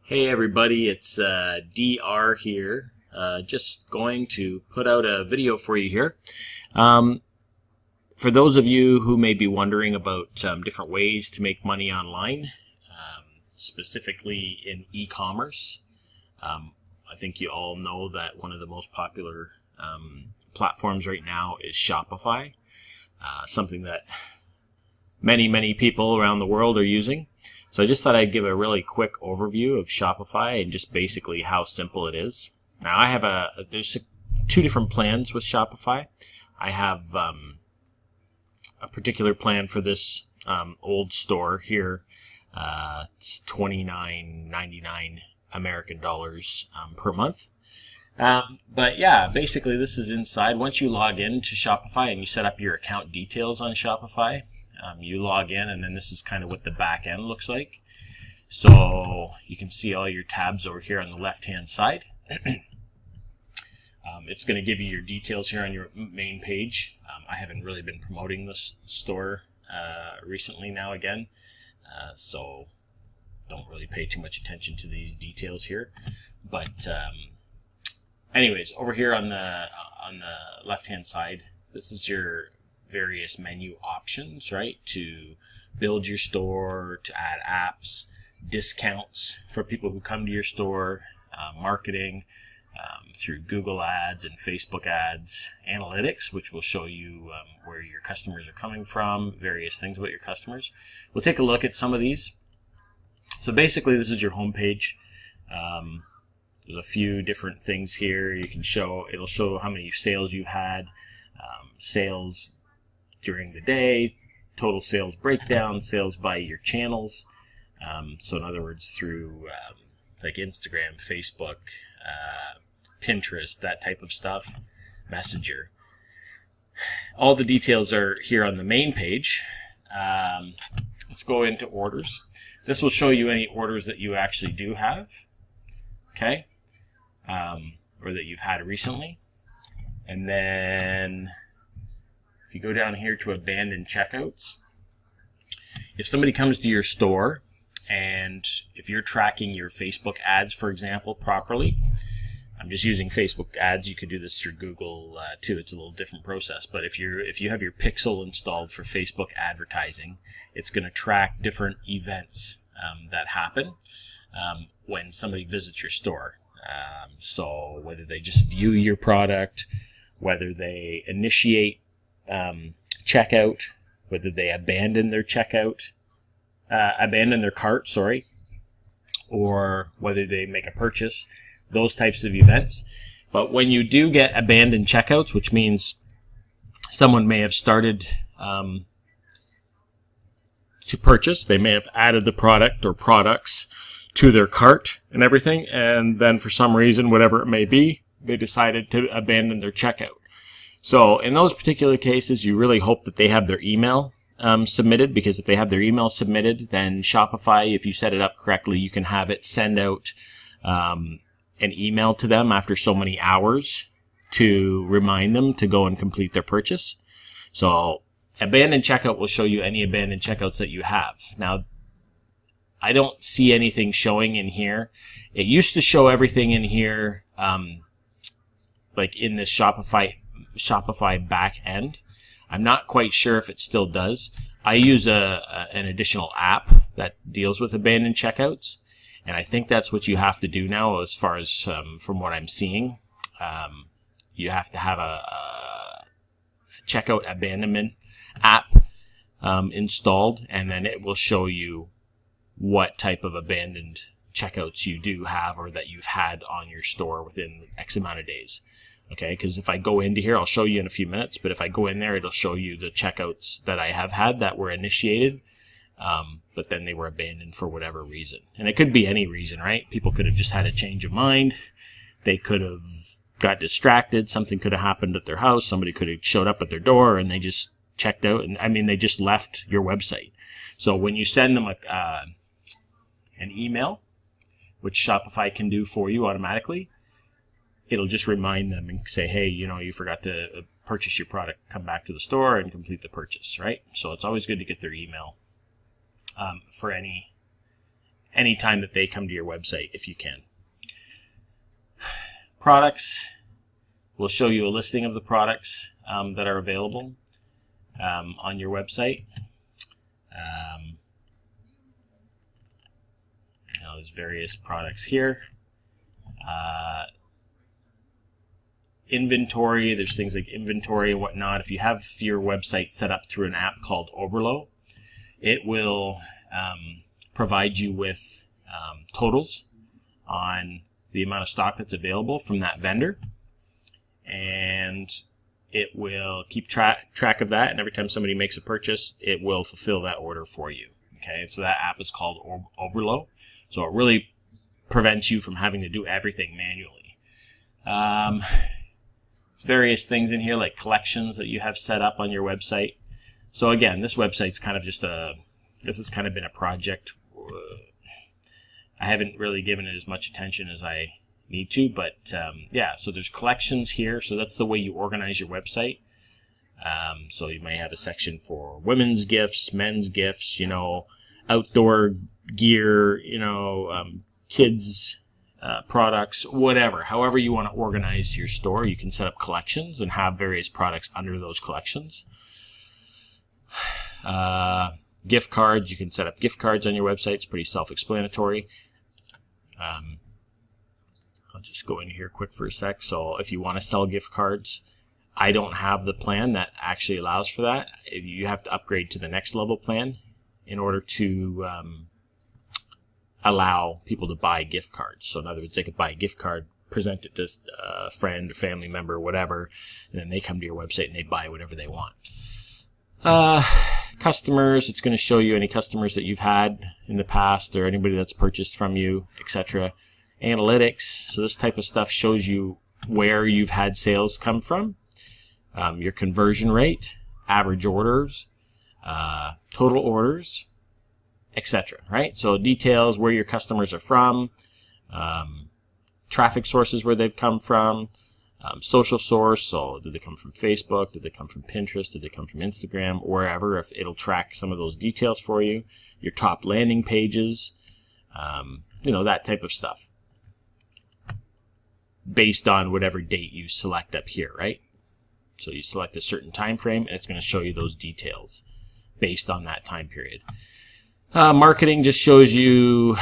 Hey everybody, it's DR here. Just going to put out a video for you here. For those of you who may be wondering about different ways to make money online, specifically in e-commerce, I think you all know that one of the most popular platforms right now is Shopify, something that many people around the world are using. So I just thought I'd give a really quick overview of Shopify and just basically how simple it is. Now I have there's two different plans with Shopify. I have a particular plan for this old store here. It's $29.99 American dollars per month. But yeah, basically this is inside. Once you log in to Shopify and you set up your account details on Shopify, you log in, and then this is kind of what the back end looks like. So you can see all your tabs over here on the left hand side. It's going to give you your details here on your main page. I haven't really been promoting this store recently now again, so don't really pay too much attention to these details here. But anyways, over here on the left hand side, this is your various menu options, right? To build your store, to add apps, discounts for people who come to your store, marketing through Google ads and Facebook ads, analytics, which will show you where your customers are coming from, various things about your customers. We'll take a look at some of these. So basically this is your home page. There's a few different things here. You can it'll show how many sales you've had, sales during the day, total sales breakdown, sales by your channels. So in other words, through like Instagram, Facebook, Pinterest, that type of stuff, Messenger. All the details are here on the main page. Let's go into orders. This will show you any orders that you actually do have, okay, or that you've had recently. And then if you go down here to abandoned checkouts, if somebody comes to your store and if you're tracking your Facebook ads, for example, properly, I'm just using Facebook ads. You could do this through Google too. It's a little different process. But if you have your Pixel installed for Facebook advertising, it's going to track different events that happen when somebody visits your store. So whether they just view your product, whether they initiate checkout, whether they abandon their cart, or whether they make a purchase, those types of events. But when you do get abandoned checkouts, which means someone may have started to purchase, they may have added the product or products to their cart and everything, and then for some reason, whatever it may be, they decided to abandon their checkout. So in those particular cases, you really hope that they have their email submitted, because if they have their email submitted, then Shopify, if you set it up correctly, you can have it send out an email to them after so many hours to remind them to go and complete their purchase. So abandoned checkout will show you any abandoned checkouts that you have. Now, I don't see anything showing in here. It used to show everything in here, like in this Shopify back end. I'm not quite sure if it still does. I use an additional app that deals with abandoned checkouts, and I think that's what you have to do now, as far as from what I'm seeing. You have to have a checkout abandonment app installed, and then it will show you what type of abandoned checkouts you do have, or that you've had on your store within X amount of days. Okay, because if I go into here, I'll show you in a few minutes, but if I go in there, it'll show you the checkouts that I have had that were initiated, but then they were abandoned for whatever reason. And it could be any reason, right? People could have just had a change of mind. They could have got distracted. Something could have happened at their house. Somebody could have showed up at their door and they just checked out. And they just left your website. So when you send them an email, which Shopify can do for you automatically, it'll just remind them and say, hey, you forgot to purchase your product. Come back to the store and complete the purchase, right? So it's always good to get their email for any anytime that they come to your website if you can. Products. We'll show you a listing of the products that are available on your website. There's various products here. Inventory, there's things like inventory and whatnot. If you have your website set up through an app called Oberlo, it will provide you with totals on the amount of stock that's available from that vendor, and it will keep track of that, and every time somebody makes a purchase, it will fulfill that order for you. Okay, so that app is called Oberlo. So it really prevents you from having to do everything manually. There's various things in here like collections that you have set up on your website. So again, this website's kind of this has kind of been a project. I haven't really given it as much attention as I need to, but yeah, so there's collections here. So that's the way you organize your website. So you may have a section for women's gifts, men's gifts, outdoor gear, kids products, whatever. However you want to organize your store, you can set up collections and have various products under those collections. Gift cards, you can set up gift cards on your website. It's pretty self-explanatory. I'll just go in here quick for a sec. So if you want to sell gift cards, I don't have the plan that actually allows for that. You have to upgrade to the next level plan in order to allow people to buy gift cards. So in other words, they could buy a gift card, present it to a friend, a family member, whatever, and then they come to your website and they buy whatever they want. Customers, it's going to show you any customers that you've had in the past or anybody that's purchased from you, etc. Analytics, so this type of stuff shows you where you've had sales come from, your conversion rate, average orders, total orders, etc. Right? So details where your customers are from, traffic sources where they've come from, social source, so did they come from Facebook, did they come from Pinterest, did they come from Instagram, wherever, if it'll track some of those details for you, your top landing pages, that type of stuff, based on whatever date you select up here, right? So you select a certain time frame, and it's going to show you those details based on that time period. Marketing just shows you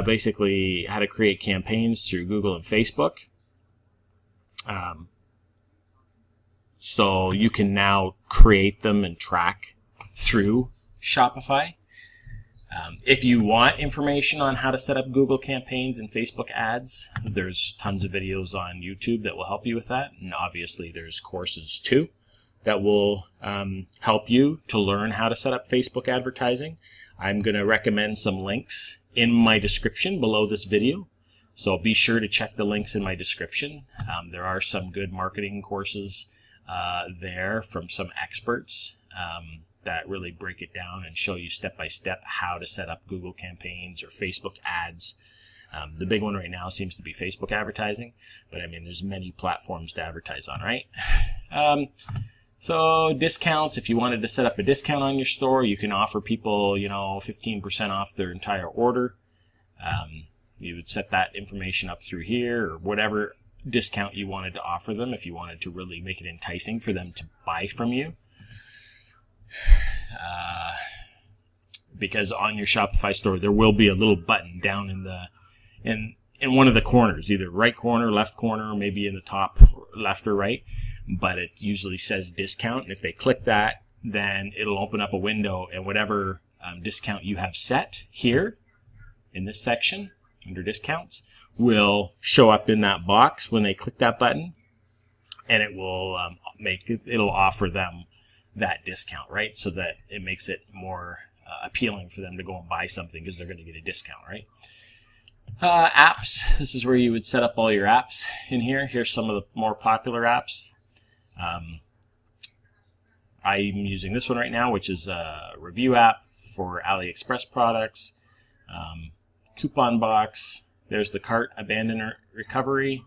basically how to create campaigns through Google and Facebook. So you can now create them and track through Shopify. If you want information on how to set up Google campaigns and Facebook ads, there's tons of videos on YouTube that will help you with that. And obviously there's courses too that will help you to learn how to set up Facebook advertising. I'm going to recommend some links in my description below this video. So be sure to check the links in my description. There are some good marketing courses there from some experts that really break it down and show you step by step how to set up Google campaigns or Facebook ads. The big one right now seems to be Facebook advertising, but I mean, there's many platforms to advertise on, right? So discounts, if you wanted to set up a discount on your store, you can offer people, 15% off their entire order. You would set that information up through here, or whatever discount you wanted to offer them if you wanted to really make it enticing for them to buy from you. Because on your Shopify store, there will be a little button down in one of the corners, either right corner, left corner, maybe in the top left or right, but it usually says discount, and if they click that, then it'll open up a window, and whatever discount you have set here in this section under discounts will show up in that box when they click that button, and it will it'll offer them that discount, right? So that it makes it more appealing for them to go and buy something because they're going to get a discount, right? Apps. This is where you would set up all your apps in here. Here's some of the more popular apps. I'm using this one right now, which is a review app for AliExpress products. Coupon box. There's the cart abandonment recovery.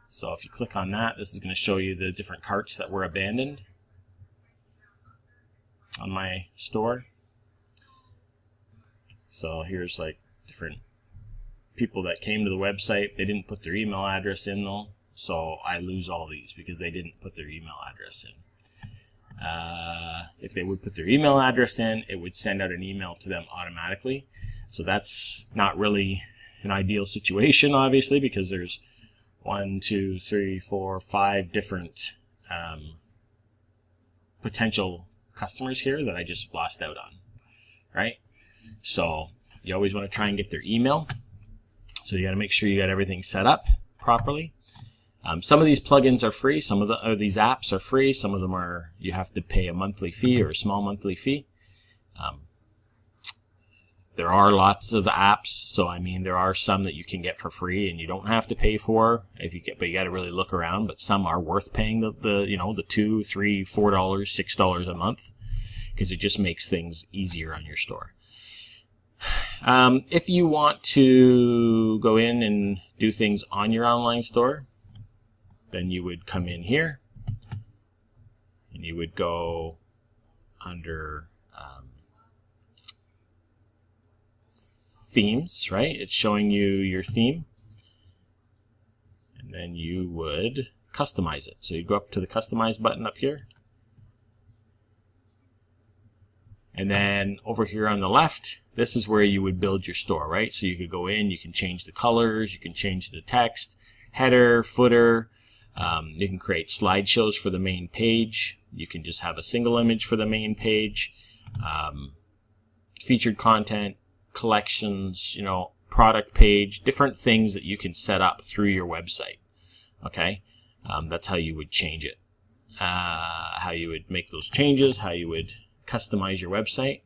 So if you click on that, this is going to show you the different carts that were abandoned on my store. So here's like different people that came to the website. They didn't put their email address in though, so I lose all these because they didn't put their email address in. If they would put their email address in, it would send out an email to them automatically. So that's not really an ideal situation, obviously, because there's 1, 2, 3, 4, 5 different potential customers here that I just lost out on, right? So you always want to try and get their email. So you got to make sure you got everything set up properly. Some of these plugins are free. Some of these apps are free. Some of them are, you have to pay a monthly fee or a small monthly fee. There are lots of apps, so I mean there are some that you can get for free and you don't have to pay for but you got to really look around. But some are worth paying the $2, $3, $4, $6 a month, because it just makes things easier on your store. If you want to go in and do things on your online store, then you would come in here and you would go under themes, right? It's showing you your theme, and then you would customize it. So you go up to the customize button up here, and then over here on the left, this is where you would build your store, right? So you could go in, you can change the colors, you can change the text, header, footer. You can create slideshows for the main page. You can just have a single image for the main page. Featured content, collections, product page, different things that you can set up through your website. Okay, that's how you would change it. How you would make those changes, how you would customize your website.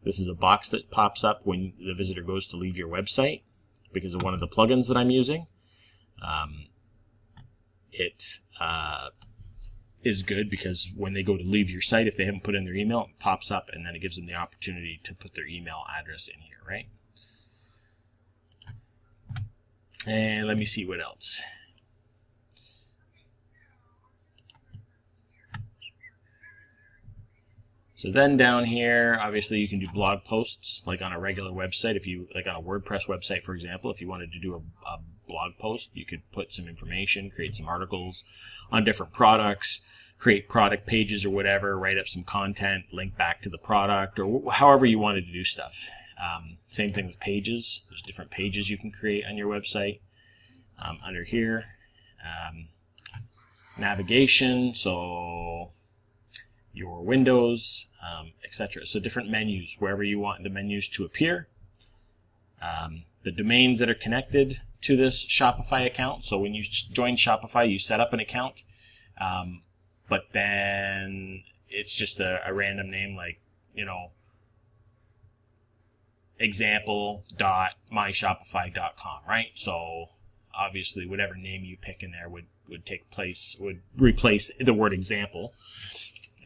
This is a box that pops up when the visitor goes to leave your website because of one of the plugins that I'm using. It is good because when they go to leave your site, if they haven't put in their email, it pops up and then it gives them the opportunity to put their email address in here, right? And let me see what else. So then down here, obviously you can do blog posts like on a regular website. If you, like on a WordPress website, for example, if you wanted to do a blog post, you could put some information, create some articles on different products, create product pages or whatever, write up some content, link back to the product, or however you wanted to do stuff. Same thing with pages. There's different pages you can create on your website. Under here, navigation, so your windows, etc. So different menus, wherever you want the menus to appear. The domains that are connected to this Shopify account. So when you join Shopify, you set up an account, but then it's just a random name like, example.myshopify.com, right? So obviously whatever name you pick in there would replace the word example,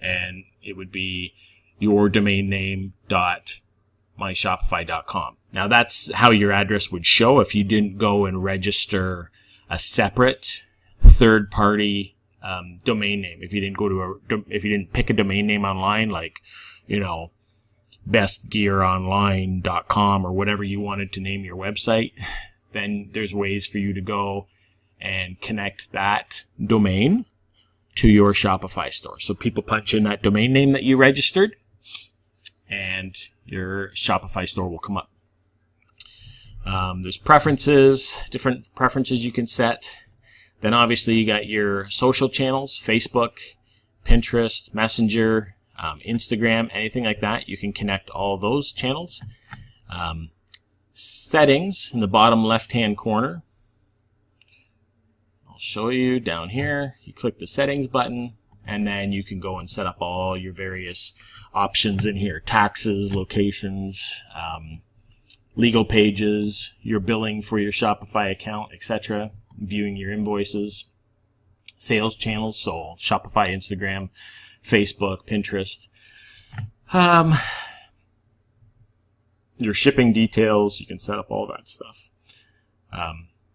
and it would be your domain name .myshopify.com. Now that's how your address would show if you didn't go and register a separate third-party domain name. If you didn't pick a domain name online, like bestgearonline.com or whatever you wanted to name your website, then there's ways for you to go and connect that domain to your Shopify store. So people punch in that domain name that you registered, and your Shopify store will come up. There's preferences, different preferences you can set. Then obviously you got your social channels, Facebook, Pinterest, Messenger, Instagram, anything like that. You can connect all those channels. Settings in the bottom left-hand corner. I'll show you down here. You click the settings button, and then you can go and set up all your various options in here. Taxes, locations, legal pages, your billing for your Shopify account, etc. Viewing your invoices, sales channels, so Shopify, Instagram, Facebook, Pinterest. Your shipping details, you can set up all that stuff.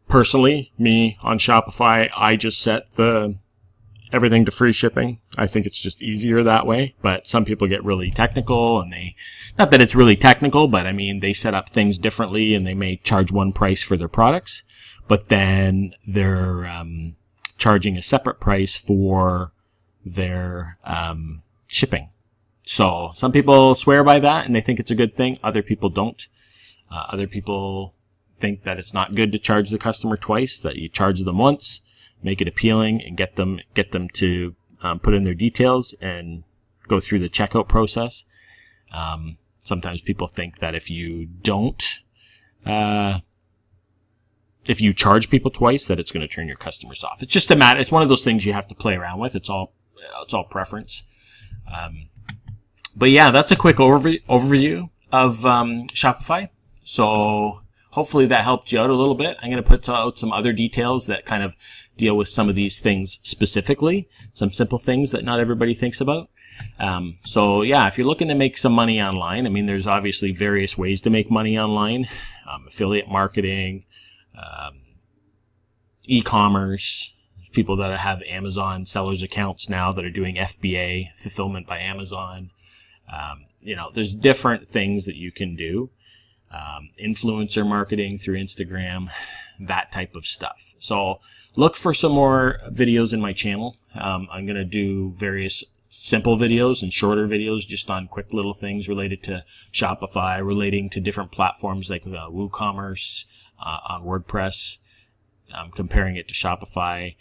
Personally, me on Shopify, I just set the everything to free shipping. I think it's just easier that way, but some people get really technical, and not that it's really technical, but I mean, they set up things differently, and they may charge one price for their products, but then they're charging a separate price for their shipping. So some people swear by that and they think it's a good thing. Other people don't. Other people think that it's not good to charge the customer twice, that you charge them once, make it appealing, and get them to put in their details and go through the checkout process. Sometimes people think that if you charge people twice, that it's going to turn your customers off. It's just a matter. It's one of those things you have to play around with. It's all preference. But yeah, that's a quick overview of Shopify. So hopefully that helped you out a little bit. I'm going to put out some other details that kind of deal with some of these things specifically, some simple things that not everybody thinks about. So yeah, if you're looking to make some money online, I mean, there's obviously various ways to make money online. Affiliate marketing, e-commerce, people that have Amazon sellers accounts now that are doing FBA, fulfillment by Amazon. There's different things that you can do. Influencer marketing through Instagram, that type of stuff. So look for some more videos in my channel. I'm going to do various simple videos and shorter videos just on quick little things related to Shopify, relating to different platforms like Woocommerce, on WordPress, comparing it to Shopify,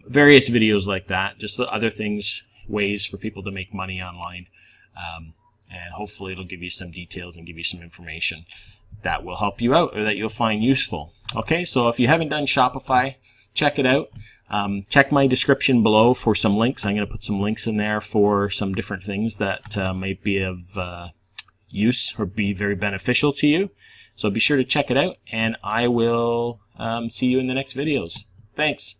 various videos like that, just the other things, ways for people to make money online. And hopefully it'll give you some details and give you some information that will help you out or that you'll find useful. Okay, so if you haven't done Shopify, check it out. Check my description below for some links. I'm going to put some links in there for some different things that might be of use or be very beneficial to you. So be sure to check it out, and I will see you in the next videos. Thanks.